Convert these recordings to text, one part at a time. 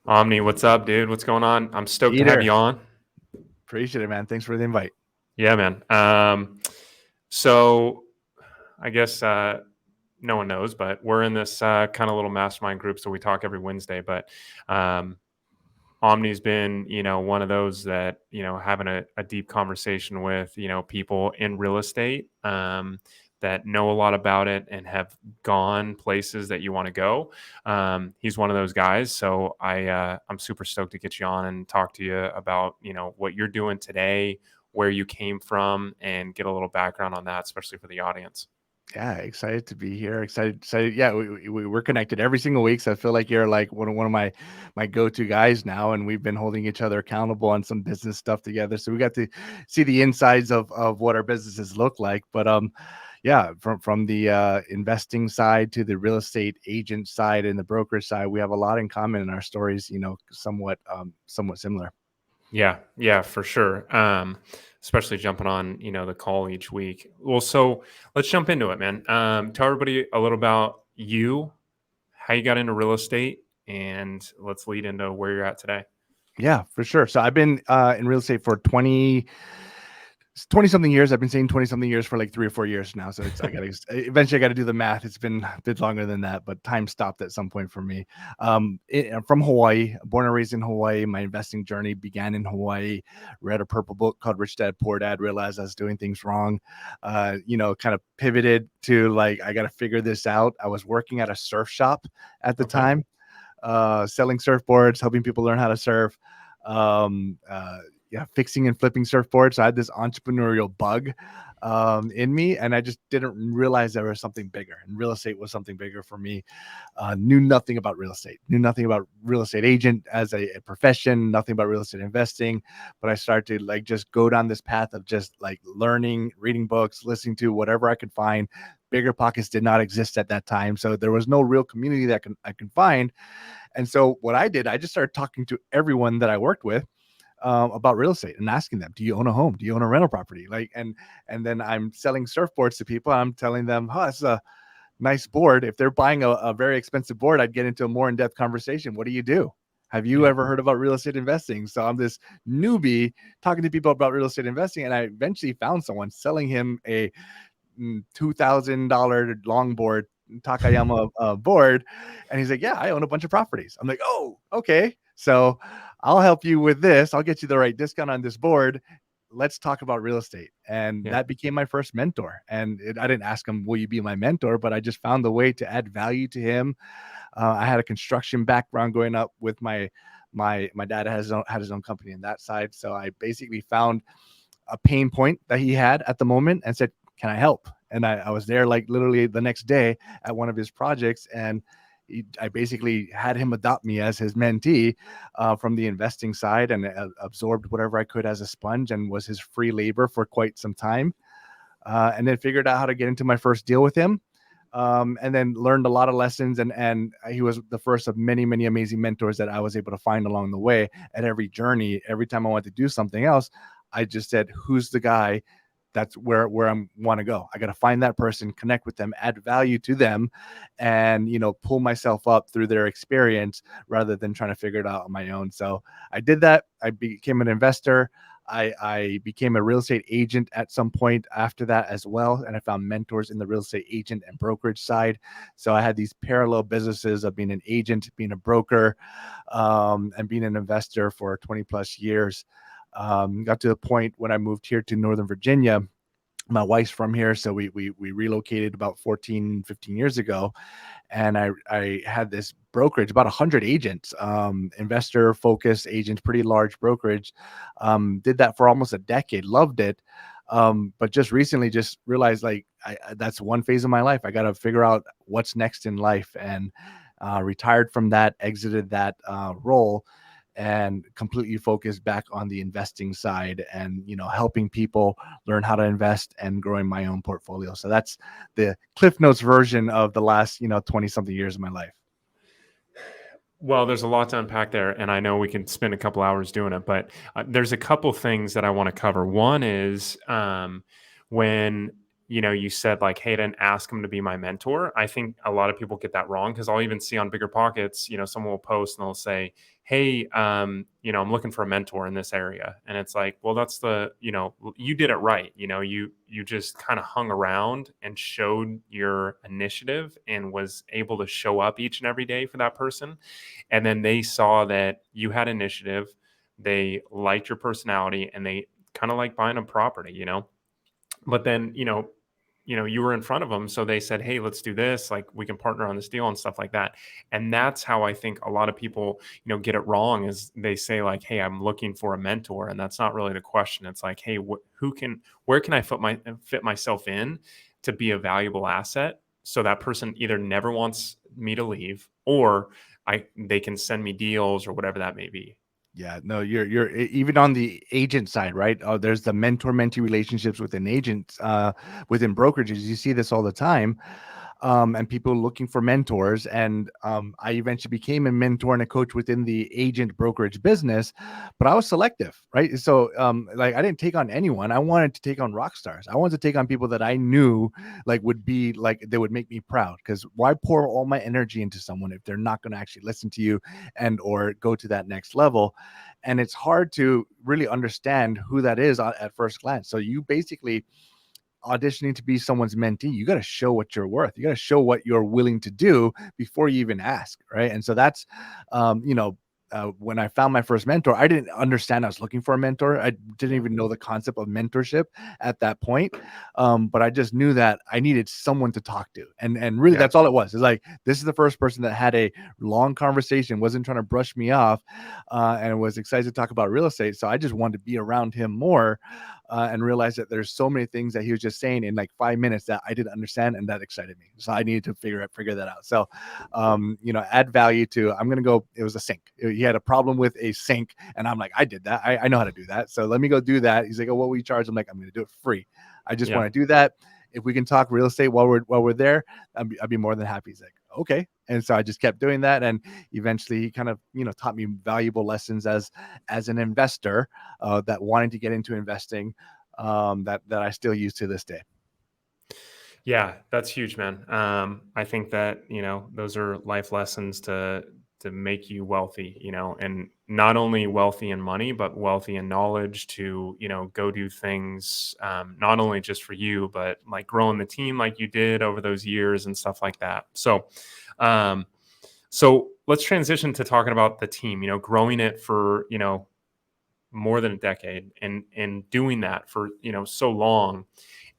Omni, what's up, dude? What's going on? I'm stoked to have Peter, you on. appreciate it, man. Thanks for the invite. Yeah, man. So I guess no one knows, but we're in this kind of little mastermind group, so we talk every Wednesday. But um, Omni's been, one of those that having a deep conversation with people in real estate that know a lot about it and have gone places that you want to go. He's one of those guys, so I'm super stoked to get you on and talk to you about what you're doing today, where you came from, and get a little background on that, especially for the audience. Yeah, excited to be here. Excited. Yeah, we're connected every single week, so I feel like you're like one of my go-to guys now, and we've been holding each other accountable on some business stuff together. So we got to see the insides of what our businesses look like. But yeah, from the investing side to the real estate agent side and the brokerage side, we have a lot in common in our stories. Somewhat similar. Yeah, for sure. Especially jumping on, the call each week. Well, so let's jump into it, man. Tell everybody a little about you, how you got into real estate, and let's lead into where you're at today. Yeah, for sure. So I've been in real estate for 20 something years. I've been saying 20 something years for like 3 or 4 years now. So it's, I gotta, eventually I got to do the math. It's been a bit longer than that, but time stopped at some point for me. I'm from Hawaii, born and raised in Hawaii. My investing journey began in Hawaii. Read a purple book called Rich Dad Poor Dad, realized I was doing things wrong. Kind of pivoted to like, I got to figure this out. I was working at a surf shop at the Okay. time, selling surfboards, helping people learn how to surf. Um, uh, yeah, fixing and flipping surfboards. So I had this entrepreneurial bug in me, and I just didn't realize there was something bigger. And real estate was something bigger for me. Knew nothing about real estate. Knew nothing about real estate agent as a profession. Nothing about real estate investing. But I started to like just go down this path of just like learning, reading books, listening to whatever I could find. Bigger pockets did not exist at that time, so there was no real community that I can find. And so what I did, I just started talking to everyone that I worked with about real estate and asking them, do you own a home? Do you own a rental property? And then I'm selling surfboards to people. I'm telling them, oh, it's a nice board. If they're buying a very expensive board, I'd get into a more in-depth conversation. What do you do? Have you Yeah. ever heard about real estate investing? So I'm this newbie talking to people about real estate investing. And I eventually found someone selling him a $2,000 longboard Takayama board. And he's like, yeah, I own a bunch of properties. I'm like, oh, okay. So I'll help you with this. I'll get you the right discount on this board. Let's talk about real estate. And Yeah. that became my first mentor. And I didn't ask him, will you be my mentor? But I just found the way to add value to him. I had a construction background growing up with my dad had his own company in that side. So I basically found a pain point that he had at the moment and said, can I help? And I was there like literally the next day at one of his projects. And I basically had him adopt me as his mentee from the investing side, and absorbed whatever I could as a sponge, and was his free labor for quite some time. And then figured out how to get into my first deal with him. And then learned a lot of lessons, and he was the first of many, many amazing mentors that I was able to find along the way. At every journey, every time I wanted to do something else, I just said, who's the guy that's where I want to go? I got to find that person, connect with them, add value to them, and pull myself up through their experience rather than trying to figure it out on my own. So I did that. I became an investor. I became a real estate agent at some point after that as well, and I found mentors in the real estate agent and brokerage side. So I had these parallel businesses of being an agent, being a broker, and being an investor for 20 plus years. Got to the point when I moved here to Northern Virginia. My wife's from here, so we relocated about 14, 15 years ago. And I had this brokerage, about 100 agents, investor focused agents, pretty large brokerage. Did that for almost a decade, loved it. But just recently just realized like that's one phase of my life. I got to figure out what's next in life, and retired from that, exited that role, and completely focused back on the investing side, and helping people learn how to invest and growing my own portfolio. So that's the Cliff Notes version of the last 20 something years of my life. Well, there's a lot to unpack there, and I know we can spend a couple hours doing it, but there's a couple things that I want to cover. One is when you said like, hey, I didn't ask him to be my mentor. I think a lot of people get that wrong because I'll even see on Bigger Pockets, someone will post and they'll say, hey, I'm looking for a mentor in this area. And it's like, well, that's you did it right. You just kind of hung around and showed your initiative and was able to show up each and every day for that person. And then they saw that you had initiative, they liked your personality, and they kind of like buying a property. But then, you were in front of them, so they said, "Hey, let's do this. Like, we can partner on this deal and stuff like that." And that's how I think a lot of people, get it wrong. Is they say like, "Hey, I'm looking for a mentor," and that's not really the question. It's like, "Hey, where can I fit myself in to be a valuable asset?" So that person either never wants me to leave, or they can send me deals or whatever that may be. Yeah, no, even on the agent side, right? There's the mentor-mentee relationships within agents, within brokerages. You see this all the time, and people looking for mentors. And I eventually became a mentor and a coach within the agent brokerage business, but I was selective, right? So, like, I didn't take on anyone. I wanted to take on rock stars. I wanted to take on people that I knew like would be like they would make me proud. Because why pour all my energy into someone if they're not going to actually listen to you and or go to that next level? And it's hard to really understand who that is at first glance. So you basically auditioning to be someone's mentee, you got to show what you're worth. You got to show what you're willing to do before you even ask, right? And so that's, when I found my first mentor, I didn't understand I was looking for a mentor. I didn't even know the concept of mentorship at that point. But I just knew that I needed someone to talk to. And really, Yeah. that's all it was. It's like, this is the first person that had a long conversation, wasn't trying to brush me off, and was excited to talk about real estate. So I just wanted to be around him more, and realized that there's so many things that he was just saying in like 5 minutes that I didn't understand, and that excited me. So I needed to figure that out. So, add value to. I'm gonna go. It was a sink. He had a problem with a sink, and I'm like, I did that. I know how to do that. So let me go do that. He's like, oh, what will you charge? I'm like, I'm gonna do it free. I just Yeah. want to do that. If we can talk real estate while we're there, I'd be more than happy. He's like, okay. And so I just kept doing that, and eventually he kind of taught me valuable lessons as an investor, that wanting to get into investing, that I still use to this day. Yeah, that's huge, man. I think that, those are life lessons to make you wealthy, and not only wealthy in money, but wealthy in knowledge to, go do things, not only just for you, but like growing the team like you did over those years and stuff like that. Um, so let's transition to talking about the team, growing it for, more than a decade and doing that for, so long,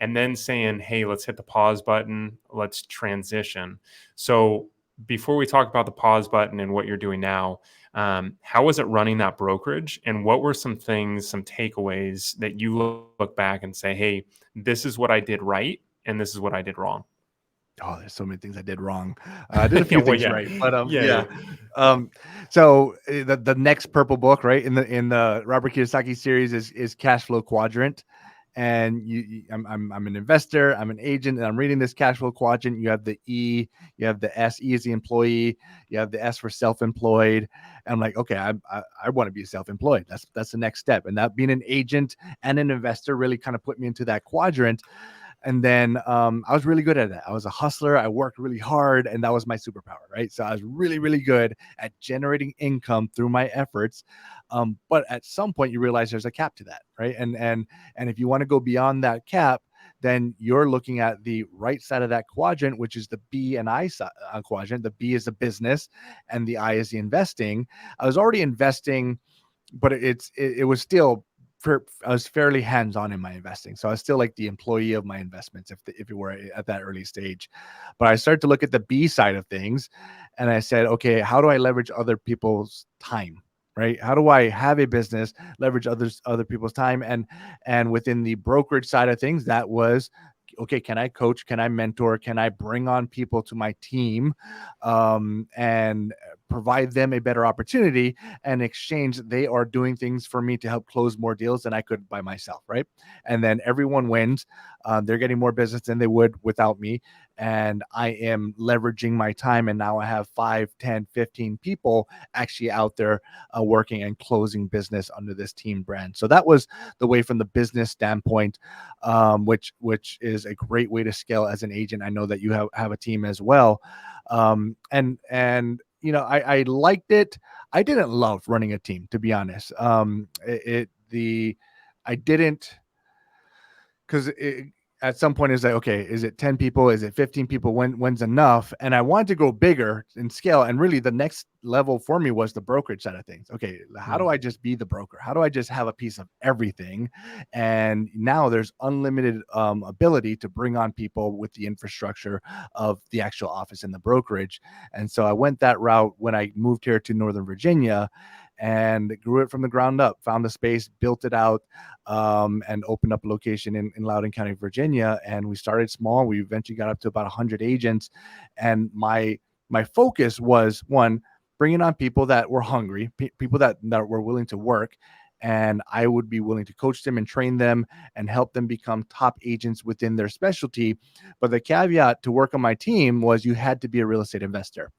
and then saying, hey, let's hit the pause button, let's transition. So before we talk about the pause button and what you're doing now, how was it running that brokerage, and what were some things, some takeaways that you look back and say, hey, this is what I did right and this is what I did wrong? Oh, there's so many things I did wrong. I did a Yeah, few well, things yeah. right, but Yeah, yeah. yeah. Um, so the next purple book, right, in the Robert Kiyosaki series is Cash Flow Quadrant. And I'm an investor, I'm an agent, and I'm reading this cash flow quadrant. You have the E, you have the S. E is the employee, you have the S for self-employed. And I'm like, okay, I want to be self-employed. That's the next step. And that being an agent and an investor really kind of put me into that quadrant. And then I was really good at it. I was a hustler. I worked really hard, and that was my superpower, right? So I was really, really good at generating income through my efforts. But at some point, you realize there's a cap to that, right? And if you want to go beyond that cap, then you're looking at the right side of that quadrant, which is the B and I quadrant. The B is the business, and the I is the investing. I was already investing, but it was still, I was fairly hands-on in my investing. So I was still like the employee of my investments if it were at that early stage. But I started to look at the B side of things, and I said, okay, how do I leverage other people's time? Right? How do I have a business, leverage other people's time? And within the brokerage side of things, that was, okay, can I coach? Can I mentor? Can I bring on people to my team, and provide them a better opportunity? And in exchange, they are doing things for me to help close more deals than I could by myself, right? And then everyone wins. They're getting more business than they would without me. and I am leveraging my time. And now I have 5, 10, 15 people actually out there working and closing business under this team brand. So that was the way from the business standpoint, which is a great way to scale as an agent. I know that you have a team as well. And I liked it. I didn't love running a team, to be honest. I didn't, because at some point it's like, okay, is it 10 people? Is it 15 people? When's enough? And I wanted to go bigger and scale. And really the next level for me was the brokerage side of things. Okay, how do I just be the broker? How do I just have a piece of everything? And now there's unlimited ability to bring on people with the infrastructure of the actual office and the brokerage. And so I went that route when I moved here to Northern Virginia and grew it from the ground up, found the space, built it out, and opened up a location in Loudoun County, Virginia. And we started small. We eventually got up to about 100 agents. And my focus was, one, bringing on people that were hungry, people that were willing to work. And I would be willing to coach them and train them and help them become top agents within their specialty. But the caveat to work on my team was you had to be a real estate investor.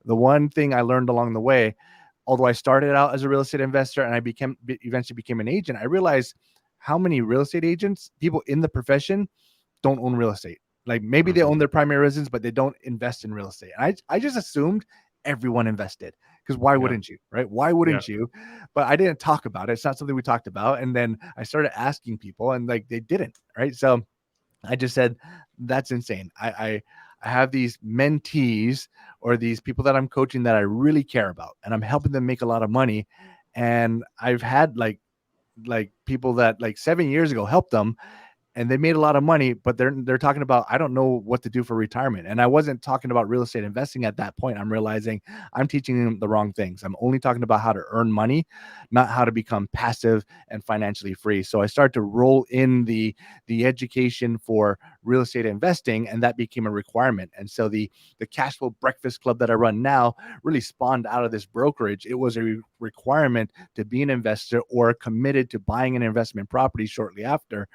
The one thing I learned along the way, although I started out as a real estate investor and I eventually became an agent, I realized how many real estate agents, people in the profession, don't own real estate. Like maybe they own their primary residence, but they don't invest in real estate. And I just assumed everyone invested, because why wouldn't you, right? Why wouldn't you? But I didn't talk about it. It's not something we talked about. And then I started asking people, and like they didn't, right? So I just said, that's insane. I have these mentees or these people that I'm coaching that I really care about, and I'm helping them make a lot of money. And I've had like people that like 7 years ago helped them, and they made a lot of money, but they're talking about, I don't know what to do for retirement. And I wasn't talking about real estate investing at that point. I'm realizing I'm teaching them the wrong things. I'm only talking about how to earn money, not how to become passive and financially free. So I started to roll in the education for real estate investing, and that became a requirement. And so the cash flow breakfast club that I run now really spawned out of this brokerage. It was a requirement to be an investor or committed to buying an investment property shortly after.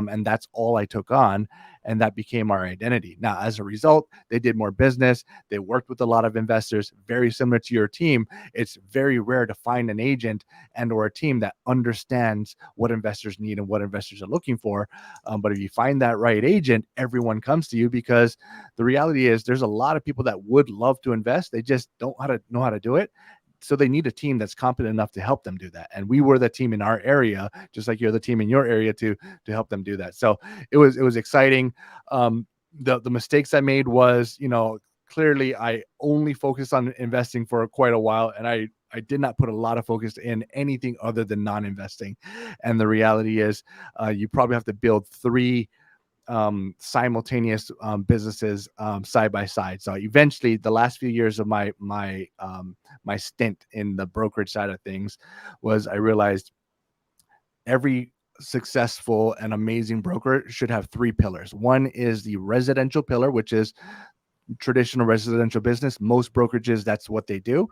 And that's all I took on. And that became our identity. Now, as a result, they did more business. They worked with a lot of investors, very similar to your team. It's very rare to find an agent and or a team that understands what investors need and what investors are looking for. But if you find that right agent, everyone comes to you, because the reality is there's a lot of people that would love to invest. They just don't know how to do it. So they need a team that's competent enough to help them do that. And we were the team in our area, just like you're the team in your area to help them do that. So it was exciting. The mistakes I made was, clearly I only focused on investing for quite a while, and I did not put a lot of focus in anything other than non-investing. And the reality is, you probably have to build 3 simultaneous businesses side by side. So eventually, the last few years of my stint in the brokerage side of things was, I realized every successful and amazing broker should have 3 pillars. One is the residential pillar, which is traditional residential business. Most brokerages, that's what they do.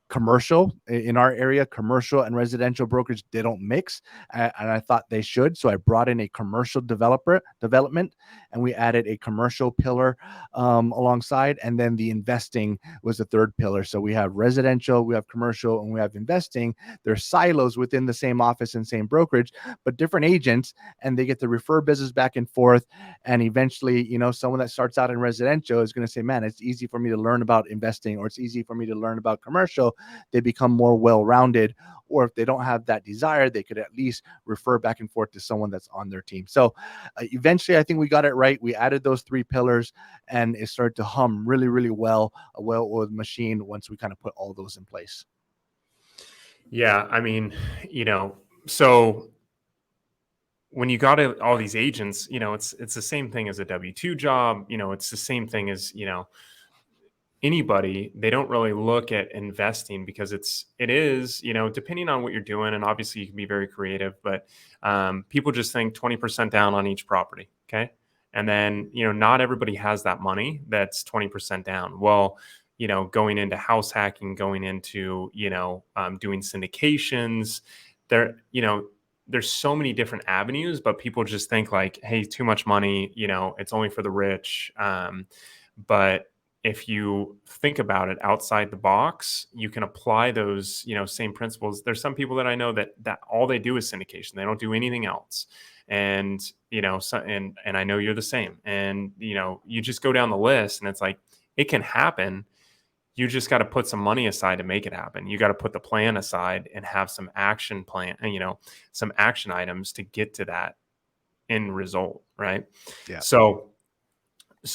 Commercial in our area, commercial and residential brokerage, they don't mix, and I thought they should. So I brought in a commercial development, and we added a commercial pillar alongside, and then the investing was the 3rd pillar. So we have residential, we have commercial, and we have investing. There's silos within the same office and same brokerage, but different agents, and they get to refer business back and forth. And eventually, someone that starts out in residential is going to say, man, it's easy for me to learn about investing, or it's easy for me to learn about commercial. They become more well-rounded. Or if they don't have that desire, they could at least refer back and forth to someone that's on their team. So eventually, I think we got it right. We added those 3 pillars, and it started to hum really, really well, a well-oiled machine once we kind of put all those in place. Yeah. I mean, so when you got all these agents, it's the same thing as a W-2 job. It's the same thing as, anybody. They don't really look at investing, because it is, depending on what you're doing. And obviously you can be very creative, but people just think 20% down on each property. Okay. And then, not everybody has that money that's 20% down. Well, going into house hacking, going into, doing syndications there, there's so many different avenues, but people just think like, hey, too much money, it's only for the rich. But if you think about it outside the box, you can apply those, same principles. There's some people that I know that all they do is syndication. They don't do anything else. And, and I know you're the same. And, you just go down the list and it's like, it can happen. You just got to put some money aside to make it happen. You got to put the plan aside and have some action plan, some action items to get to that end result. Right. Yeah. So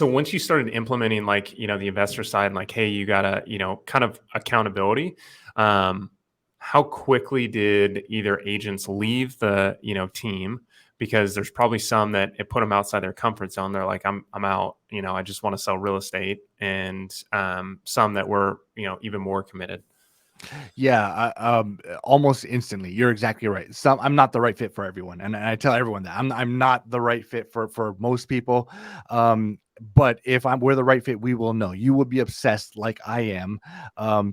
once you started implementing like, the investor side and like, hey, you gotta, kind of accountability, how quickly did either agents leave the, team? Because there's probably some that it put them outside their comfort zone. They're like, I'm out, I just want to sell real estate. And some that were, even more committed. Yeah, almost instantly. You're exactly right. I'm not the right fit for everyone, and I tell everyone that I'm not the right fit for most people. But if we're the right fit, we will know. You will be obsessed like I am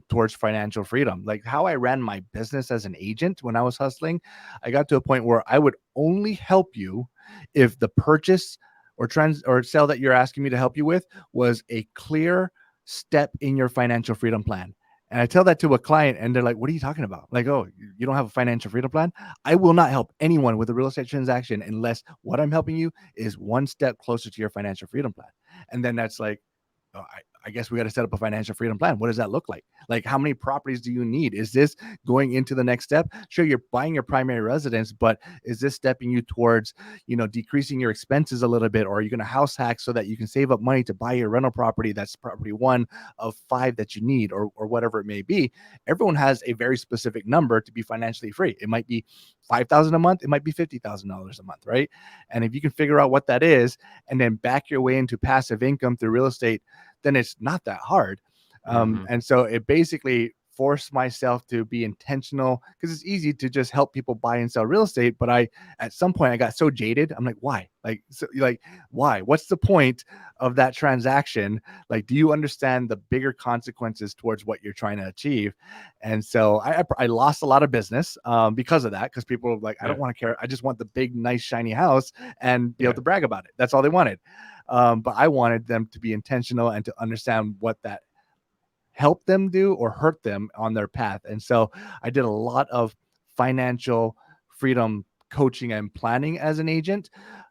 towards financial freedom. Like how I ran my business as an agent when I was hustling, I got to a point where I would only help you if the purchase or sale that you're asking me to help you with was a clear step in your financial freedom plan. And I tell that to a client and they're like, what are you talking about? Like, oh, you don't have a financial freedom plan? I will not help anyone with a real estate transaction unless what I'm helping you is one step closer to your financial freedom plan. And then that's like, oh, I guess we got to set up a financial freedom plan. What does that look like? Like, how many properties do you need? Is this going into the next step? Sure, you're buying your primary residence, but is this stepping you towards, decreasing your expenses a little bit? Or are you going to house hack so that you can save up money to buy your rental property? That's property 1 of 5 that you need, or whatever it may be. Everyone has a very specific number to be financially free. It might be $5,000 a month. It might be $50,000 a month, right? And if you can figure out what that is, and then back your way into passive income through real estate, then it's not that hard. And so it basically forced myself to be intentional, because it's easy to just help people buy and sell real estate. But at some point I got so jaded. I'm like, why? Why? What's the point of that transaction? Like, do you understand the bigger consequences towards what you're trying to achieve? And so I lost a lot of business because of that, because people were like, I don't want to care. I just want the big, nice, shiny house and be able to brag about it. That's all they wanted. But I wanted them to be intentional and to understand what that helped them do or hurt them on their path. And so I did a lot of financial freedom coaching and planning as an agent.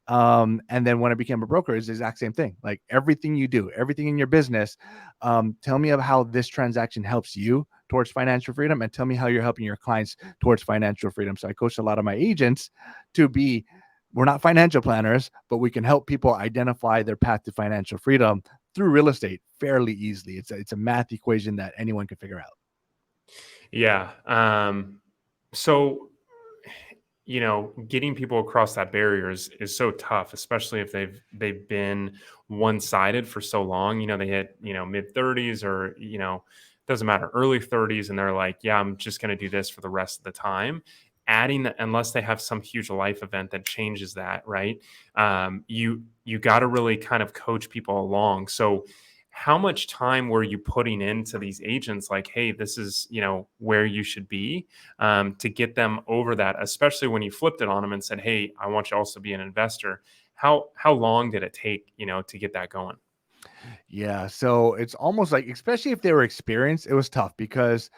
And then when I became a broker, it's the exact same thing. Like everything you do, everything in your business, tell me of how this transaction helps you towards financial freedom, and tell me how you're helping your clients towards financial freedom. So I coached a lot of my agents to be, we're not financial planners, but we can help people identify their path to financial freedom through real estate fairly easily. It's a math equation that anyone can figure out. Yeah. So, getting people across that barrier is so tough, especially if they've been one-sided for so long. They hit, mid 30s or, doesn't matter, early 30s. And they're like, yeah, I'm just going to do this for the rest of the time. Adding that, unless they have some huge life event that changes that, right? You got to really kind of coach people along. So how much time were you putting into these agents? Like, hey, this is, where you should be, to get them over that, especially when you flipped it on them and said, hey, I want you also to be an investor. How long did it take, to get that going? Yeah. So it's almost like, especially if they were experienced, it was tough because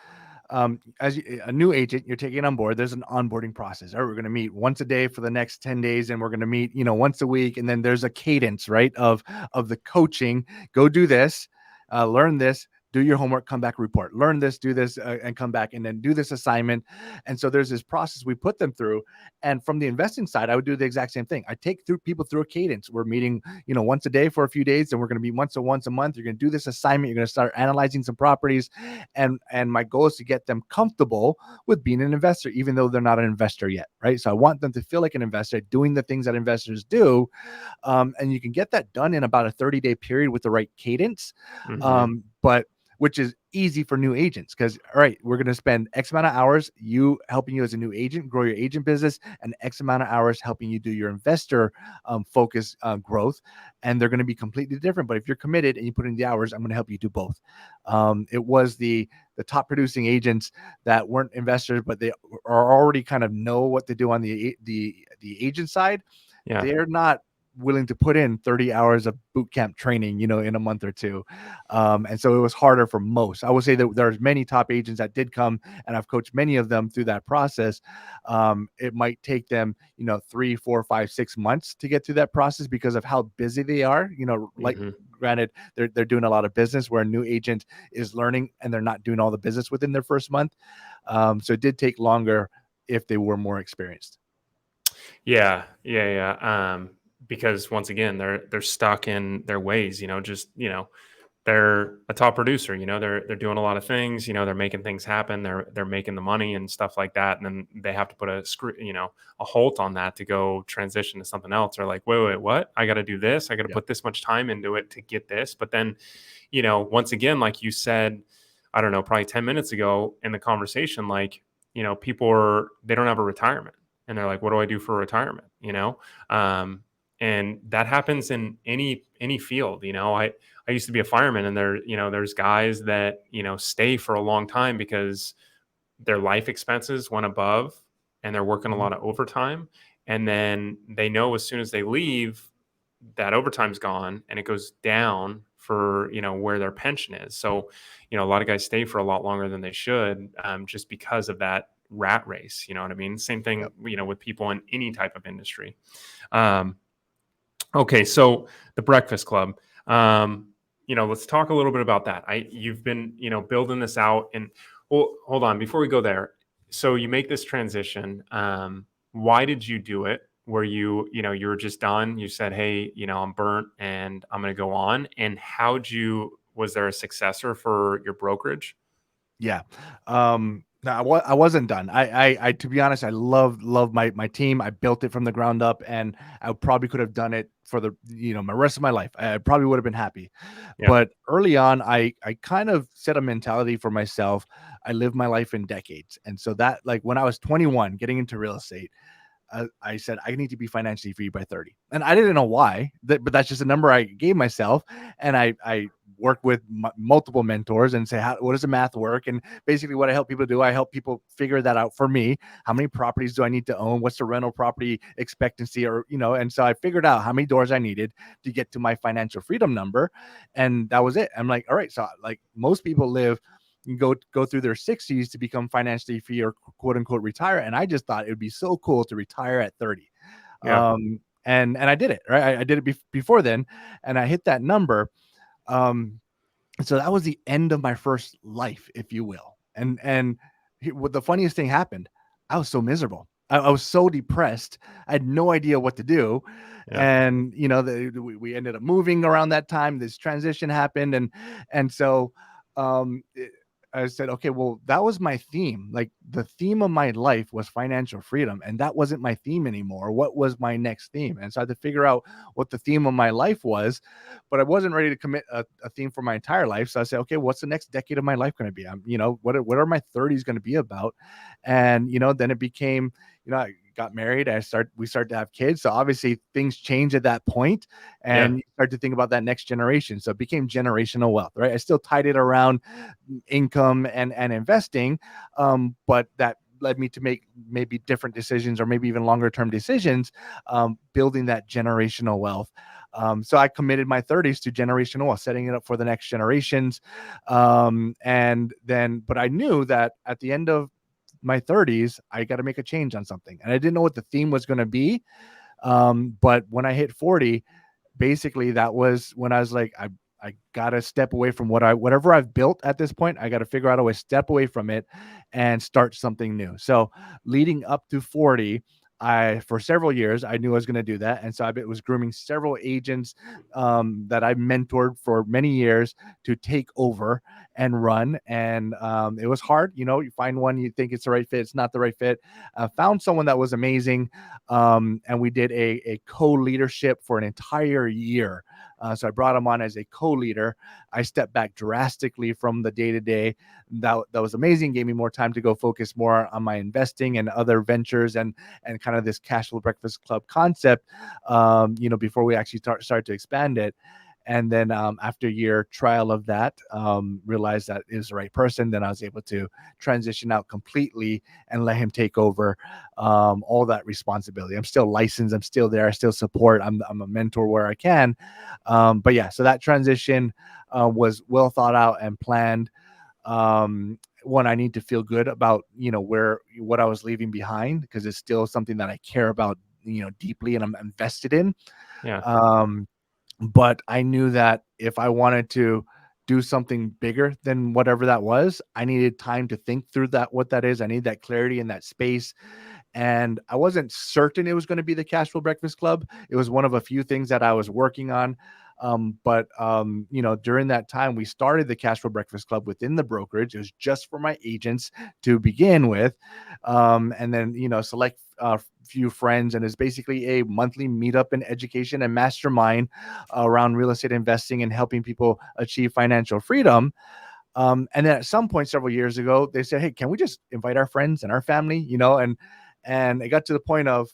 a new agent you're taking on board, there's an onboarding process. All right, we're going to meet once a day for the next 10 days, and we're going to meet, once a week. And then there's a cadence, right, of the coaching. Go do this, learn this, do your homework, come back, report, learn this, do this, and come back, and then do this assignment. And so there's this process we put them through. And from the investing side, I would do the exact same thing. I take people through a cadence. We're meeting, once a day for a few days, and we're going to meet once a month. You're going to do this assignment. You're going to start analyzing some properties. And my goal is to get them comfortable with being an investor, even though they're not an investor yet, right? So I want them to feel like an investor, doing the things that investors do. And you can get that done in about a 30-day period with the right cadence. Mhm. But which is easy for new agents because, all right, we're going to spend X amount of hours you helping you as a new agent grow your agent business, and X amount of hours helping you do your investor focus growth, and they're going to be completely different. But if you're committed and you put in the hours, I'm going to help you do both. It was the top producing agents that weren't investors, but they are already kind of know what to do on the agent side. Yeah. They're not willing to put in 30 hours of boot camp training, in a month or two. And so it was harder for most. I would say that there's many top agents that did come, and I've coached many of them through that process. It might take them, 3, 4, 5, 6 months to get through that process because of how busy they are. Like, Hmm. granted, they're doing a lot of business where a new agent is learning and they're not doing all the business within their first month. So it did take longer if they were more experienced. Yeah, yeah, yeah. Because once again, they're stuck in their ways. Just they're a top producer. They're doing a lot of things. They're making things happen. They're making the money and stuff like that. And then they have to put a screw, a halt on that to go transition to something else. Or like, wait, what? I got to do this. I got to Yep. put this much time into it to get this. But then, once again, like you said, I don't know, probably 10 minutes ago in the conversation, like people they don't have a retirement, and they're like, what do I do for retirement? Um, and that happens in any field. I used to be a fireman, and there's guys that stay for a long time because their life expenses went above, and they're working a Mhm. lot of overtime, and then they know as soon as they leave, that overtime's gone, and it goes down for where their pension is. So a lot of guys stay for a lot longer than they should, just because of that rat race. You know what I mean? Same thing Yep. with people in any type of industry. um, Okay, so the Breakfast Club. Let's talk a little bit about that. You've been, building this out, and well, hold on before we go there. So you make this transition. Why did you do it? Were you were just done? You said, "Hey, I'm burnt, and I'm going to go on." And was there a successor for your brokerage? Yeah. No, I wasn't done. To be honest, I love my team. I built it from the ground up, and I probably could have done it for my rest of my life. I probably would have been happy. Yeah, But early on, I kind of set a mentality for myself. I lived my life in decades. And so that, like, when I was 21 getting into real estate, I said I need to be financially free by 30, and I didn't know why, but that's just a number I gave myself. And I work with multiple mentors and say, what does the math work? And basically, what I help people do, I help people figure that out for me. How many properties do I need to own? What's the rental property expectancy? And so I figured out how many doors I needed to get to my financial freedom number, and that was it. I'm like, all right, so like most people live go through their 60s to become financially free or quote unquote retire. And I just thought it would be so cool to retire at 30. yeah, And I did it, right? I did it before then, and I hit that number. Um, so that was the end of my first life, if you will. And what the funniest thing happened, I was so miserable. I was so depressed. I had no idea what to do. yeah, And we ended up moving around that time. This transition happened, and so um, I said, okay, well, that was my theme. Like, the theme of my life was financial freedom, and that wasn't my theme anymore. What was my next theme? And so I had to figure out what the theme of my life was, but I wasn't ready to commit a theme for my entire life. So I said, okay, what's the next decade of my life going to be? What are my 30s going to be about? And then it became, I got married. We started to have kids. So obviously things change at that point, yeah, and you start to think about that next generation. So it became generational wealth, right? I still tied it around income and investing, but that led me to make maybe different decisions or maybe even longer term decisions, building that generational wealth. So I committed my 30s to generational wealth, setting it up for the next generations. But I knew that at the end of my 30s, I got to make a change on something. And I didn't know what the theme was going to be. But when I hit 40, basically that was when I was like, I gotta step away from whatever I've built at this point. I got to figure out a way to step away from it and start something new. So leading up to 40, for several years, I knew I was going to do that. And so I was grooming several agents that I mentored for many years to take over and run. And it was hard. You find one, you think it's the right fit. It's not the right fit. Found someone that was amazing. And we did a co-leadership for an entire year. So I brought him on as a co-leader. I stepped back drastically from the day-to-day. That was amazing. Gave me more time to go focus more on my investing and other ventures and kind of this cash flow breakfast club concept, before we actually start to expand it. And then after a year trial of that, realized that it was the right person. Then I was able to transition out completely and let him take over all that responsibility. I'm still licensed. I'm still there. I still support. I'm a mentor where I can. But yeah, so that transition was well thought out and planned. One, I need to feel good about, what I was leaving behind, because it's still something that I care about, deeply, and I'm invested in. Yeah. Um, but I knew that if I wanted to do something bigger than whatever that was, I needed time to think through what that is. I need that clarity in that space. And I wasn't certain it was going to be the Cash Flow Breakfast Club. It was one of a few things that I was working on. But during that time, we started the Cash Flow Breakfast Club within the brokerage. It was just for my agents to begin with. And then, select few friends, and it's basically a monthly meetup and education and mastermind around real estate investing and helping people achieve financial freedom. And then at some point several years ago, they said, "Hey, can we just invite our friends and our family?" And it got to the point of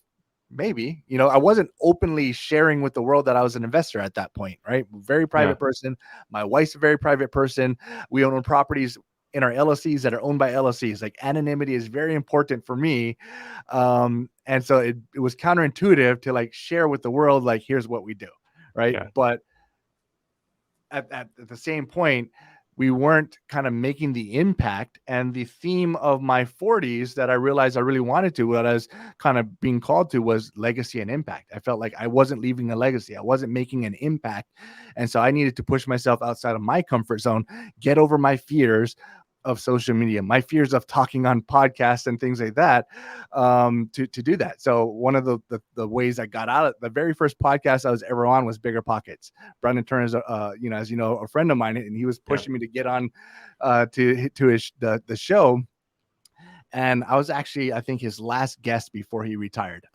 maybe, I wasn't openly sharing with the world that I was an investor at that point, right? Very Yeah. private person. My wife's a very private person. We own properties in our LLCs that are owned by LLCs. Like, anonymity is very important for me. And so it was counterintuitive to like share with the world, like, here's what we do. Right. Yeah. But at the same point, we weren't kind of making the impact. And the theme of my 40s that I realized I really wanted to, what I was kind of being called to, was legacy and impact. I felt like I wasn't leaving a legacy. I wasn't making an impact. And so I needed to push myself outside of my comfort zone, get over my fears of social media, my fears of talking on podcasts and things like that, to do that. So one of the ways I got out of the very first podcast I was ever on was Bigger Pockets. Brandon Turner's, as you know, a friend of mine, and he was Yeah. pushing me to get on to the show. And I was actually, I think, his last guest before he retired.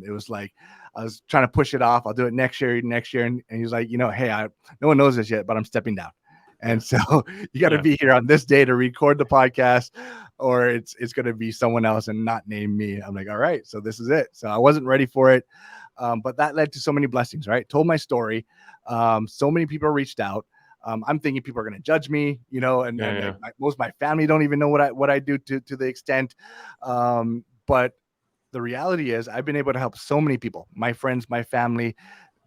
It was like I was trying to push it off. I'll do it next year. And he was like, hey, no one knows this yet, but I'm stepping down. Yeah. And so you got to Yeah. be here on this day to record the podcast, or it's going to be someone else and not name me. I'm like, all right, so this is it. So I wasn't ready for it. But that led to so many blessings, right? Told my story. So many people reached out. I'm thinking people are going to judge me, and, Yeah. and Yeah. most of my family don't even know what I do to the extent. But the reality is I've been able to help so many people, my friends, my family,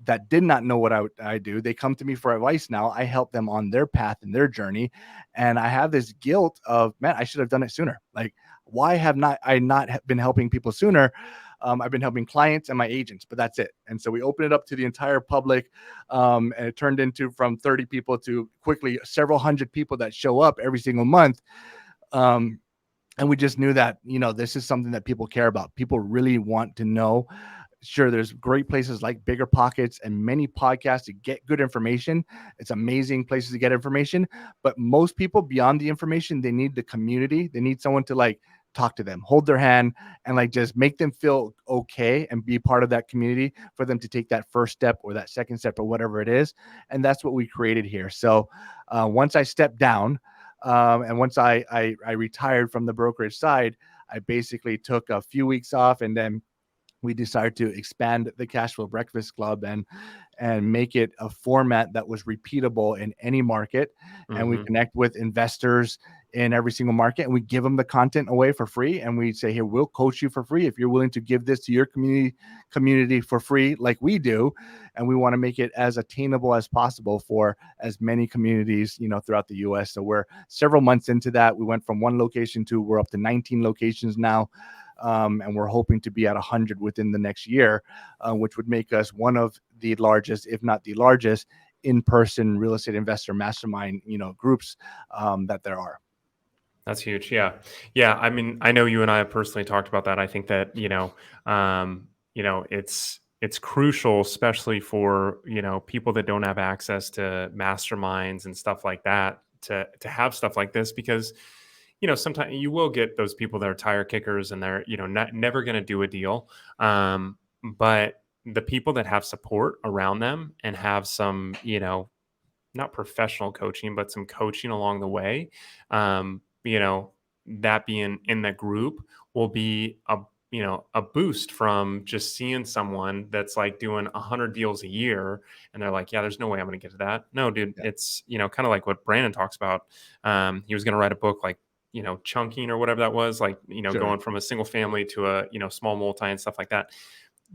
that did not know what I do. They come to me for advice now. I help them on their path and their journey. And I have this guilt of, man, I should have done it sooner. Like, why have I not been helping people sooner? I've been helping clients and my agents, but that's it. And so we opened it up to the entire public. And it turned into from 30 people to quickly several hundred people that show up every single month. And we just knew that, this is something that people care about. People really want to know. Sure, there's great places like Bigger Pockets and many podcasts to get good information. It's amazing places to get information. But most people, beyond the information, they need the community. They need someone to like talk to them, hold their hand, and like just make them feel okay and be part of that community for them to take that first step or that second step or whatever it is. And that's what we created here. So once I stepped down, and once I retired from the brokerage side, I basically took a few weeks off, and then we decided to expand the Cash Flow Breakfast Club and make it a format that was repeatable in any market. And we Mm-hmm. connect with investors in every single market, and we give them the content away for free. And we say, here, we'll coach you for free if you're willing to give this to your community for free, like we do. And we want to make it as attainable as possible for as many communities, throughout the US. So we're several months into that. We went from one location to we're up to 19 locations now. And we're hoping to be at 100 within the next year, which would make us one of the largest, if not the largest, in-person real estate investor mastermind, groups that there are. That's huge. Yeah. Yeah. I mean, I know you and I have personally talked about that. I think that, it's crucial, especially for, people that don't have access to masterminds and stuff like that, to have stuff like this, because, sometimes you will get those people that are tire kickers and they're, never going to do a deal. But the people that have support around them and have some, not professional coaching, but some coaching along the way, that being in the group will be a boost from just seeing someone that's like doing 100 deals a year and they're like, yeah, there's no way I'm going to get to that. No, dude, Yeah, it's, kind of like what Brandon talks about. He was going to write a book like, chunking or whatever that was, like, sure. going from a single family to a, small multi and stuff like that.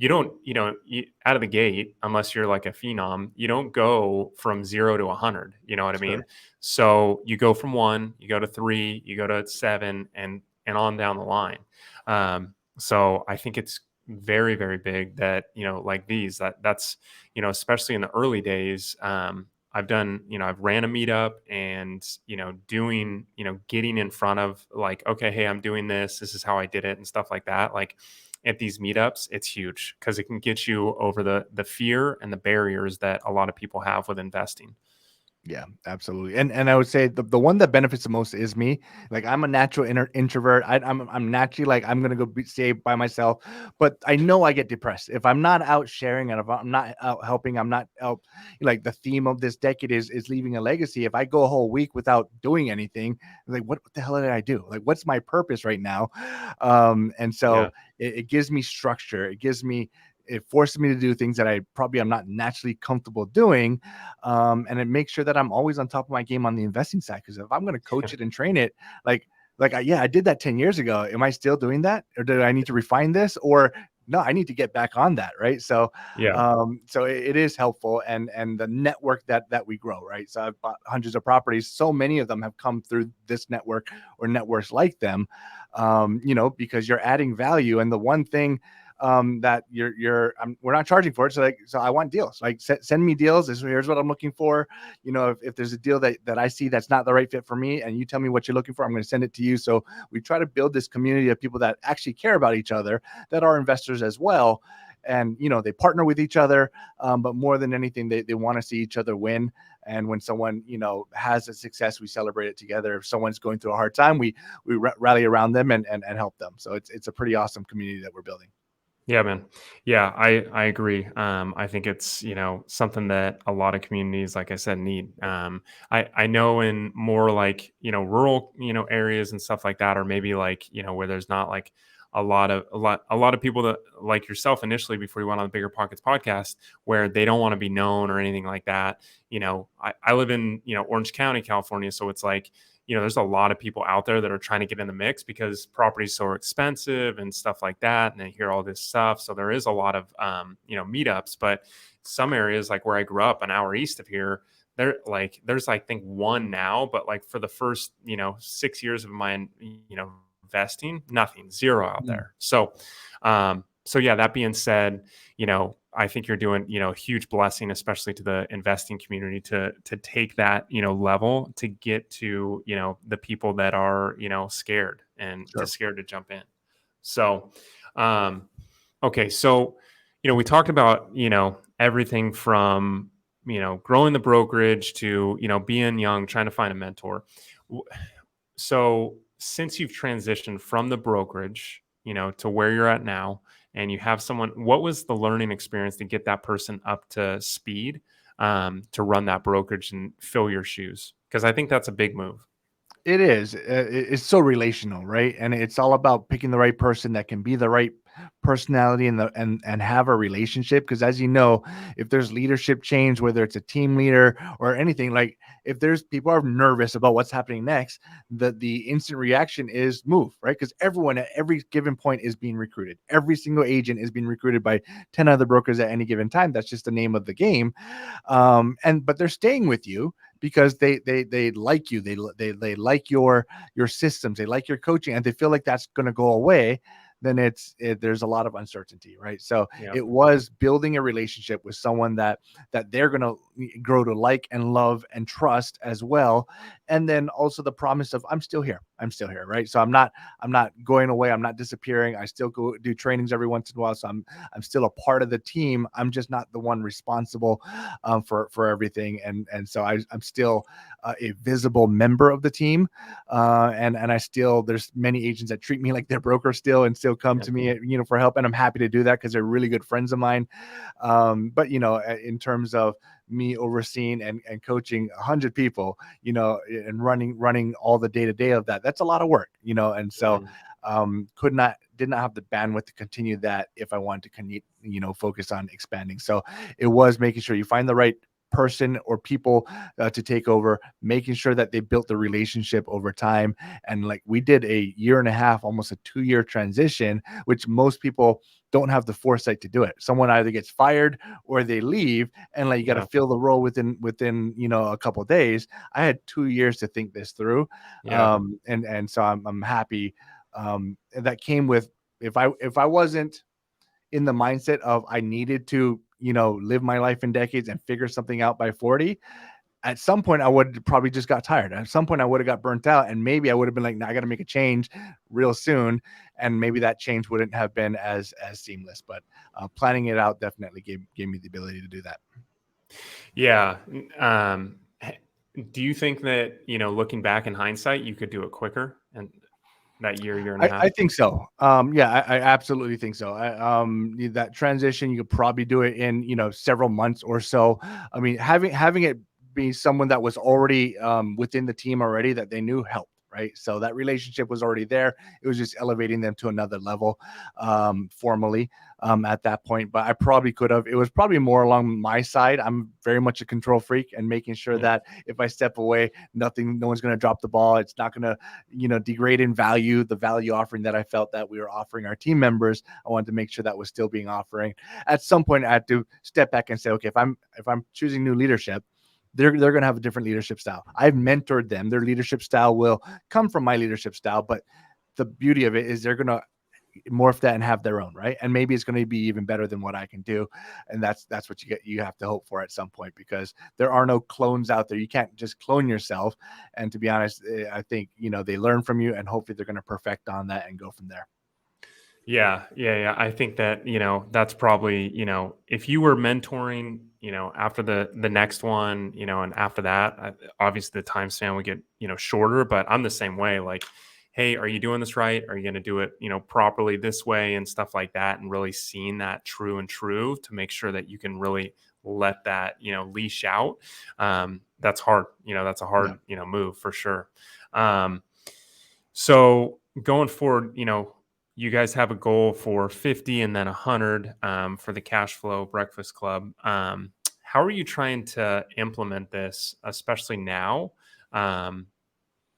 Out of the gate, unless you're like a phenom, you don't go from 0 to 100. You know what I mean? Sure. So you go from 1, you go to 3, you go to 7, and on down the line. So I think it's very, very big that, like that's, especially in the early days. I've done, I've ran a meetup and, doing, getting in front of like, okay, hey, I'm doing this. This is how I did it and stuff like that. Like, at these meetups, it's huge because it can get you over the fear and the barriers that a lot of people have with investing. Yeah, absolutely. And I would say the one that benefits the most is me. Like I'm a natural introvert. I'm naturally like I'm gonna stay by myself. But I know I get depressed if I'm not out sharing and if I'm not out helping. I'm not out. Like the theme of this decade is leaving a legacy. If I go a whole week without doing anything, like what the hell did I do? Like what's my purpose right now? And Yeah. so it gives me structure. It forces me to do things that I'm not naturally comfortable doing. And it makes sure that I'm always on top of my game on the investing side. Because if I'm going to coach it and train it, I did that 10 years ago. Am I still doing that? Or do I need to refine this? Or no, I need to get back on that. Right. So, Yeah. it is helpful and the network that we grow. Right. So I've bought hundreds of properties. So many of them have come through this network or networks like them, because you're adding value. And the one thing that we're not charging for it. So I want deals. Like send me deals. Here's what I'm looking for. If there's a deal that I see that's not the right fit for me, and you tell me what you're looking for, I'm going to send it to you. So we try to build this community of people that actually care about each other, that are investors as well. And they partner with each other, but more than anything, they want to see each other win. And when someone has a success, we celebrate it together. If someone's going through a hard time, we rally around them and help them. So it's a pretty awesome community that we're building. Yeah, man. Yeah, I agree. I think it's, something that a lot of communities, like I said, need. I know in more like, rural, areas and stuff like that, or maybe like, where there's not like a lot of people that like yourself initially before you went on the Bigger Pockets podcast, where they don't want to be known or anything like that. I live in, Orange County, California. So it's like, there's a lot of people out there that are trying to get in the mix because properties so expensive and stuff like that. And they hear all this stuff. So there is a lot of, meetups, but some areas like where I grew up, an hour east of here, there's I think one now, but like for the first, 6 years of my, investing, nothing, zero out Mm. there. So yeah, that being said, I think you're doing, a huge blessing, especially to the investing community to take that, level to get to, the people that are, scared and Sure. scared to jump in. So, um, okay. So, we talked about, everything from, growing the brokerage to, being young, trying to find a mentor. So since you've transitioned from the brokerage, to where you're at now, and you have someone, what was the learning experience to get that person up to speed, to run that brokerage and fill your shoes? Because I think that's a big move. It is. It's so relational, right? And it's all about picking the right person that can be the right personality and have a relationship. Because as you know, if there's leadership change, whether it's a team leader or anything, like if there's people are nervous about what's happening next, the instant reaction is move, right? Because everyone at every given point is being recruited. Every single agent is being recruited by 10 other brokers at any given time. That's just the name of the game. But they're staying with you because they like you, they like your systems, they like your coaching, and they feel like that's going to go away. Then there's a lot of uncertainty, right? So Yeah. it was building a relationship with someone that they're going to grow to like and love and trust as well. and then also the promise of I'm still here, right? So I'm not going away, I'm not disappearing. I still go do trainings every once in a while, so I'm still a part of the team. I'm just not the one responsible for everything, and so I'm still a visible member of the team, and I still, there's many agents that treat me like their broker still, and still come Yeah. to me, for help, and I'm happy to do that because they're really good friends of mine. But in terms of me overseeing and coaching 100 people, and running all the day to day of that, that's a lot of work, and so Mhm. did not have the bandwidth to continue that if I wanted to focus on expanding. So it was making sure you find the right person or people to take over, making sure that they built the relationship over time. And like, we did a year and a half, almost a 2-year transition, which most people don't have the foresight to do it. Someone either gets fired or they leave, and like, you got to Yeah. fill the role within a couple of days. I had 2 years to think this through. Yeah. And so I'm happy. That came with, if I wasn't in the mindset of I needed to, live my life in decades and figure something out by 40, at some point I would probably just got tired. At some point I would have got burnt out, and maybe I would have been like, nah, I got to make a change real soon. And maybe that change wouldn't have been as seamless, but planning it out definitely gave me the ability to do that. Yeah. Do you think that, looking back in hindsight, you could do it quicker and that year and a I half? think so. Yeah, I absolutely think so. That transition, you could probably do it in, several months or so. I mean, having it be someone that was already within the team already, that they knew, helped, right? So that relationship was already there. It was just elevating them to another level, formally, at that point. But I probably could have. It was probably more along my side. I'm very much a control freak, and making sure Yeah. that if I step away, no one's going to drop the ball. It's not going to degrade in value, the value offering that I felt that we were offering our team members. I wanted to make sure that was still being offering. At some point I had to step back and say, okay, if I'm choosing new leadership, they're going to have a different leadership style. I've mentored them. Their leadership style will come from my leadership style, but the beauty of it is they're going to morph that and have their own, right? And maybe it's going to be even better than what I can do. And that's what you have to hope for at some point, because there are no clones out there. You can't just clone yourself. And to be honest, I think they learn from you, and hopefully they're going to perfect on that and go from there. Yeah, yeah, yeah. I think that, that's probably, if you were mentoring, after the next one, and after that, obviously the time span would get, shorter, but I'm the same way. Like, hey, are you doing this right? Are you going to do it, properly this way and stuff like that? And really seeing that true to make sure that you can really let that, leash out. That's hard. That's a Yeah. hard, move for sure. So going forward, you guys have a goal for 50 and then 100 for the cash flow breakfast club. How are you trying to implement this, especially now, um,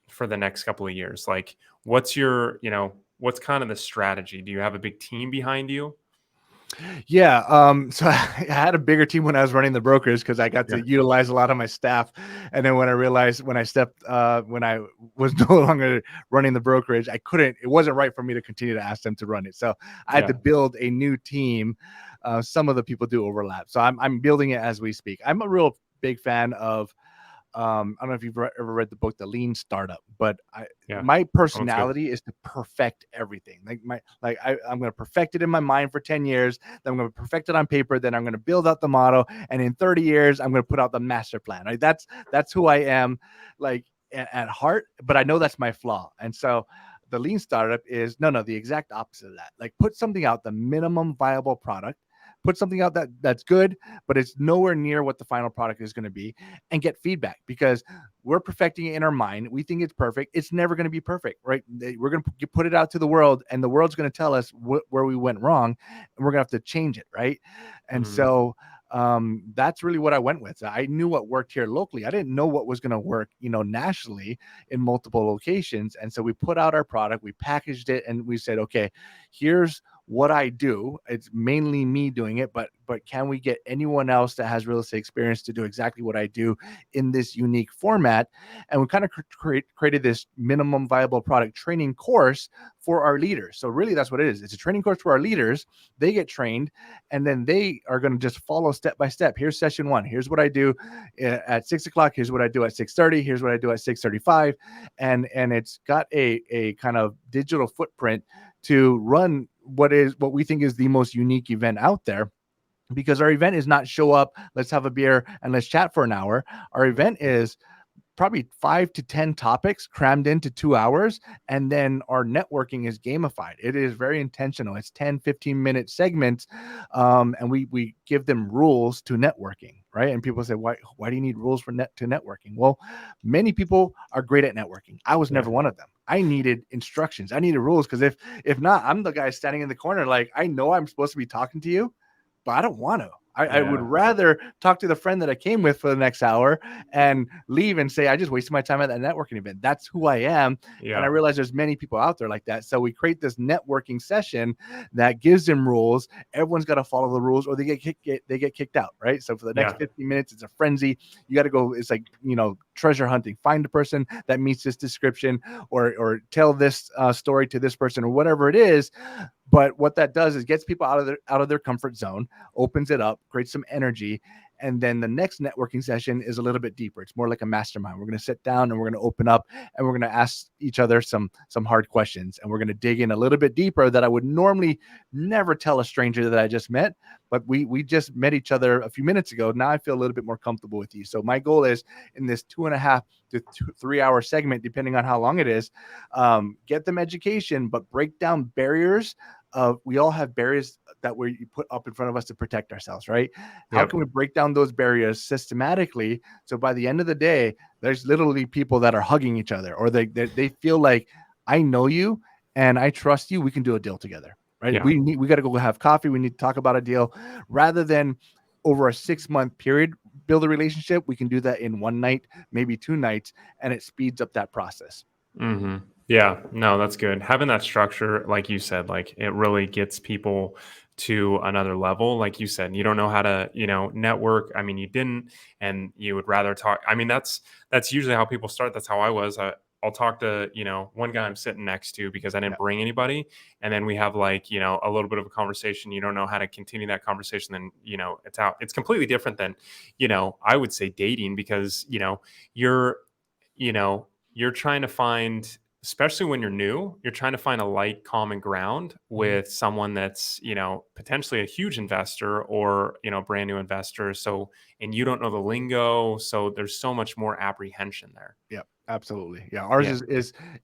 for the next couple of years? Like, what's kind of the strategy? Do you have a big team behind you? Yeah. So I had a bigger team when I was running the brokers, because I got Yeah. to utilize a lot of my staff. And then when I realized, when I was no longer running the brokerage, it wasn't right for me to continue to ask them to run it. So I had to Yeah. build a new team. Some of the people do overlap. So I'm building it as we speak. I'm a real big fan of, I don't know if you've ever read the book The Lean Startup, but Yeah. my That one's good. personality is to perfect everything. I'm going to perfect it in my mind for 10 years, then I'm going to perfect it on paper, then I'm going to build out the model, and in 30 years I'm going to put out the master plan. Right? That's who I am, like, at heart, but I know that's my flaw. And so the Lean Startup is the exact opposite of that. Like, put something out, the minimum viable product, put something out that's good, but it's nowhere near what the final product is going to be, and get feedback, because we're perfecting it in our mind. We think it's perfect. It's never going to be perfect, right? We're going to put it out to the world, and the world's going to tell us where we went wrong, and we're going to have to change it, right? And Mhm. so that's really what I went with. I knew what worked here locally. I didn't know what was going to work, nationally in multiple locations. And so we put out our product, we packaged it, and we said, okay, here's what I do. It's mainly me doing it, but but can we get anyone else that has real estate experience to do exactly what I do in this unique format? And we kind of created this minimum viable product training course for our leaders. So really that's what it is. It's a training course for our leaders. They get trained, and then they are going to just follow step by step. Here's session 1. Here's what I do at 6 o'clock. Here's what I do at 6:30. Here's what I do at 6:35. And it's got a kind of digital footprint to run what we think is the most unique event out there. Because our event is not show up, let's have a beer and let's chat for an hour. Our event is probably 5 to 10 topics crammed into 2 hours. And then our networking is gamified. It is very intentional. It's 10-15 minute segments. And we give them rules to networking, right? And people say, why do you need rules for to networking? Well, many people are great at networking. I was never one of them. I needed instructions. I needed rules, because if not, I'm the guy standing in the corner. Like, I know I'm supposed to be talking to you, but I don't want to. I would rather talk to the friend that I came with for the next hour and leave and say, I just wasted my time at that networking event. That's who I am. And I realize there's many people out there like that. So we create this networking session that gives them rules. Everyone's got to follow the rules, or they get kicked out, right? So for the next 15 minutes, it's a frenzy. You got to go. It's like, treasure hunting. Find a person that meets this description, or tell this story to this person, or whatever it is. But what that does is gets people out of their comfort zone, opens it up, creates some energy. And then the next networking session is a little bit deeper. It's more like a mastermind. We're going to sit down and we're going to open up, and we're going to ask each other some hard questions. And we're going to dig in a little bit deeper that I would normally never tell a stranger that I just met. But we just met each other a few minutes ago. Now I feel a little bit more comfortable with you. So my goal is, in this 2.5 to 3 hour segment, depending on how long it is, get them education, but break down barriers. We all have barriers that we put up in front of us to protect ourselves, right? How can we break down those barriers systematically, so by the end of the day, there's literally people that are hugging each other, or they feel like, I know you and I trust you. We can do a deal together, right? We got to go have coffee. We need to talk about a deal, rather than over a 6-month period build a relationship. We can do that in one night, maybe 2 nights, and it speeds up that process. Mm-hmm. Yeah, no, that's good. Having that structure, like you said, like, it really gets people to another level. Like you said, you don't know how to, network. I mean, you didn't, and you would rather talk. I mean, that's usually how people start. That's how I was. I'll talk to, one guy I'm sitting next to, because I didn't bring anybody. And then we have, like, a little bit of a conversation. You don't know how to continue that conversation. Then, it's out. It's completely different than, I would say, dating, because, you're, you're trying to find, especially when you're new, you're trying to find a light common ground with someone that's, potentially a huge investor, or, brand new investor. So, and you don't know the lingo. So there's so much more apprehension there. Yep. Absolutely. Yeah. Ours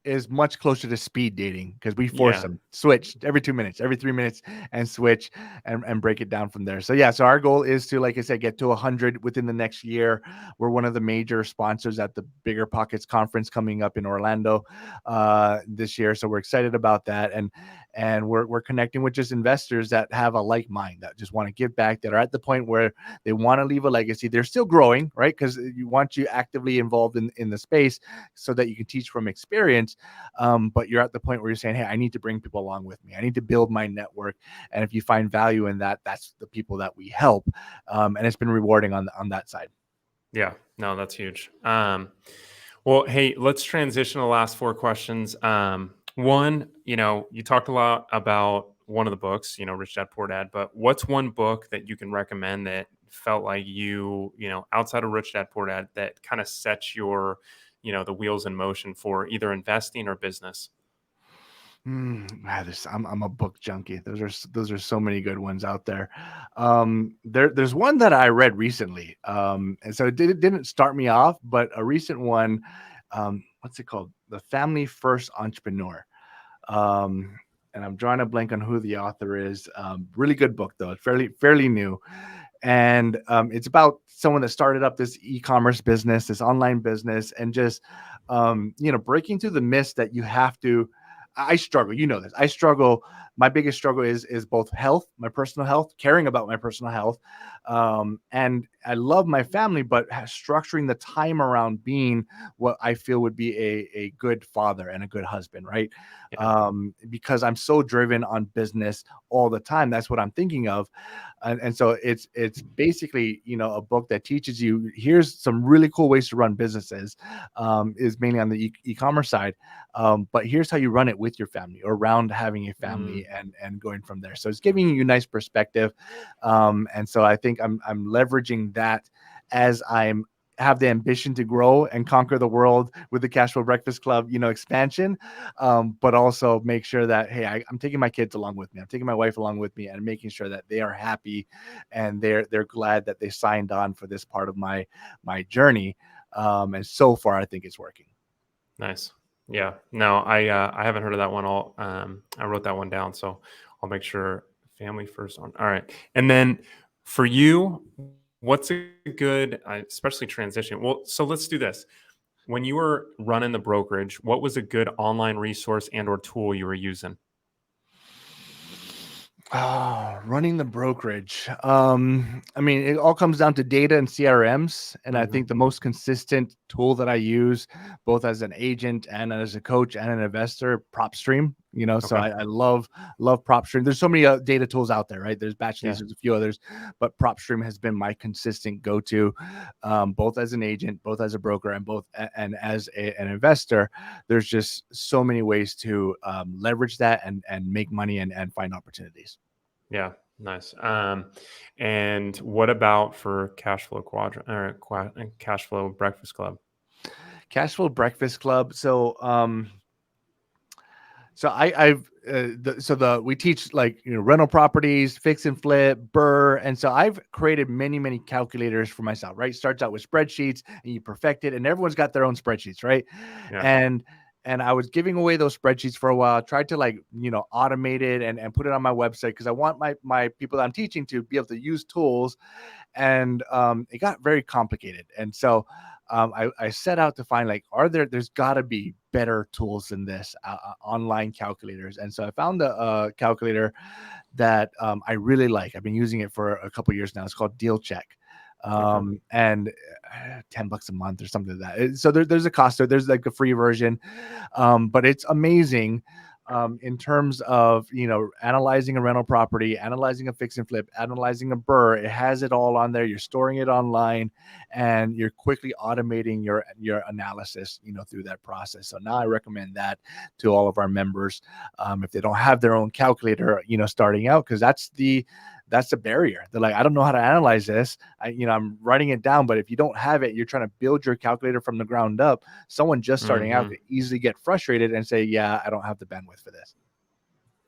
is much closer to speed dating, because we force them switch every 2 minutes, every 3 minutes, and switch and break it down from there. So so our goal is to, like I said, get to 100 within the next year. We're one of the major sponsors at the Bigger Pockets conference coming up in Orlando this year. So we're excited about that. And we're connecting with just investors that have a like mind, that just want to give back, that are at the point where they want to leave a legacy. They're still growing, right? Because you want you actively involved in the space, so that you can teach from experience. But you're at the point where you're saying, hey, I need to bring people along with me. I need to build my network. And if you find value in that, that's the people that we help. And it's been rewarding on that side. Yeah, no, that's huge. Well, hey, let's transition to the last 4 questions. One, you talked a lot about one of the books, Rich Dad Poor Dad, but what's one book that you can recommend that felt like outside of Rich Dad Poor Dad, that kind of sets your, the wheels in motion for either investing or business? I'm a book junkie. Those are so many good ones out there. There's one that I read recently, and so it didn't start me off, but a recent one. What's it called? The Family First Entrepreneur. And I'm drawing a blank on who the author is. Really good book though. It's fairly new, and it's about someone that started up this e-commerce business, this online business, and just breaking through the myths that you have to. I struggle. You know this. I struggle my biggest struggle is both health, my personal health, caring about my personal health, and I love my family, but structuring the time around being what I feel would be a good father and a good husband, right? Yeah. Because I'm so driven on business all the time. That's what I'm thinking of. And so it's basically, you know, a book that teaches you, here's some really cool ways to run businesses, is mainly on the e-commerce side. But here's how you run it with your family or around having a family, and going from there. So it's giving you a nice perspective. And so I think I'm leveraging that as I'm have the ambition to grow and conquer the world with the Cashflow Breakfast Club, you know, expansion. But also make sure that, hey, I'm taking my kids along with me. I'm taking my wife along with me, and making sure that they are happy and they're glad that they signed on for this part of my journey. And so far, I think it's working. Nice. Yeah. No, I haven't heard of that one. I wrote that one down, so I'll make sure family first on. All right. And then for you, what's a good, especially transition? Well, so let's do this. When you were running the brokerage, what was a good online resource and or tool you were using? Running the brokerage. I mean, it all comes down to data and CRMs. And I Mhm. think the most consistent tool that I use, both as an agent and as a coach and an investor, PropStream. You know, so Okay. I love PropStream. There's so many data tools out there, right? There's Batchley's, Yeah. there's a few others, but PropStream has been my consistent go-to, both as an agent, both as a broker, and and as an investor. There's just so many ways to leverage that and make money and find opportunities. Yeah. Nice. And what about for cash flow quadrant or cash flow breakfast club? Cashflow Breakfast Club. So, so I've we teach, like, you know, rental properties, fix and flip, burr, and so I've created many calculators for myself. Right, starts out with spreadsheets, and you perfect it, and everyone's got their own spreadsheets, right? Yeah. And I was giving away those spreadsheets for a while. Tried to, like, you know, automate it and put it on my website, because I want my people that I'm teaching to be able to use tools, and it got very complicated. And so I set out to find, like, there's got to be better tools than this, online calculators. And so I found a calculator that I really like. I've been using it for a couple years now. It's called Deal Check. Okay. And $10 a month or something like that. So there's a cost. There's like a free version, but it's amazing, in terms of, you know, analyzing a rental property, analyzing a fix and flip, analyzing a burr. It has it all on there. You're storing it online, and you're quickly automating your analysis, you know, through that process. So now I recommend that to all of our members, if they don't have their own calculator, you know, starting out, because that's the barrier. They're like, I don't know how to analyze this. I'm writing it down, but if you don't have it, you're trying to build your calculator from the ground up. Someone just starting out Hmm. could easily get frustrated and say, yeah, I don't have the bandwidth for this.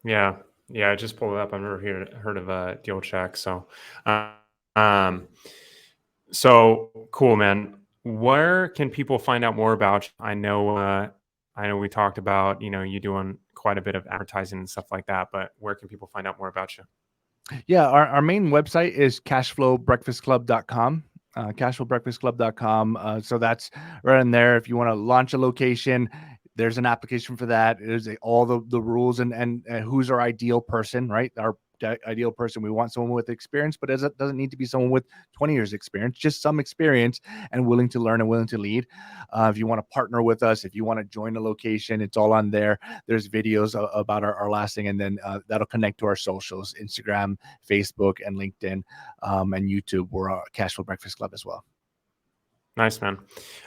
Yeah. Yeah. I just pulled it up. I've never heard of a deal check. Uh, um, so cool, man. Where can people find out more about you? I know we talked about, you doing quite a bit of advertising and stuff like that, but where can people find out more about you? Yeah, our main website is cashflowbreakfastclub.com. Cashflowbreakfastclub.com. So that's right in there. If you want to launch a location, there's an application for that. There's all the rules, and who's our ideal person, right? Our ideal person. We want someone with experience, but it doesn't need to be someone with 20 years experience, just some experience and willing to learn and willing to lead. If you want to partner with us, if you want to join a location, it's all on there. There's videos about our last thing, and then that'll connect to our socials: Instagram, Facebook, and LinkedIn, and YouTube. We're Cashflow Breakfast Club as well. Nice, man.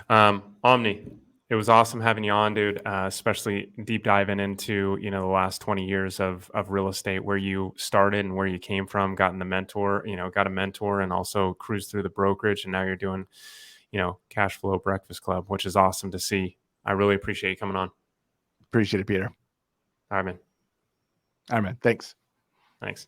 Omni, it was awesome having you on, dude. Especially deep diving into the last 20 years of real estate, where you started and where you came from, got a mentor, and also cruised through the brokerage, and now you're doing cash flow breakfast club, which is awesome to see. I really appreciate you coming on. Appreciate it, Peter. All right, man. All right, man. Thanks. Thanks.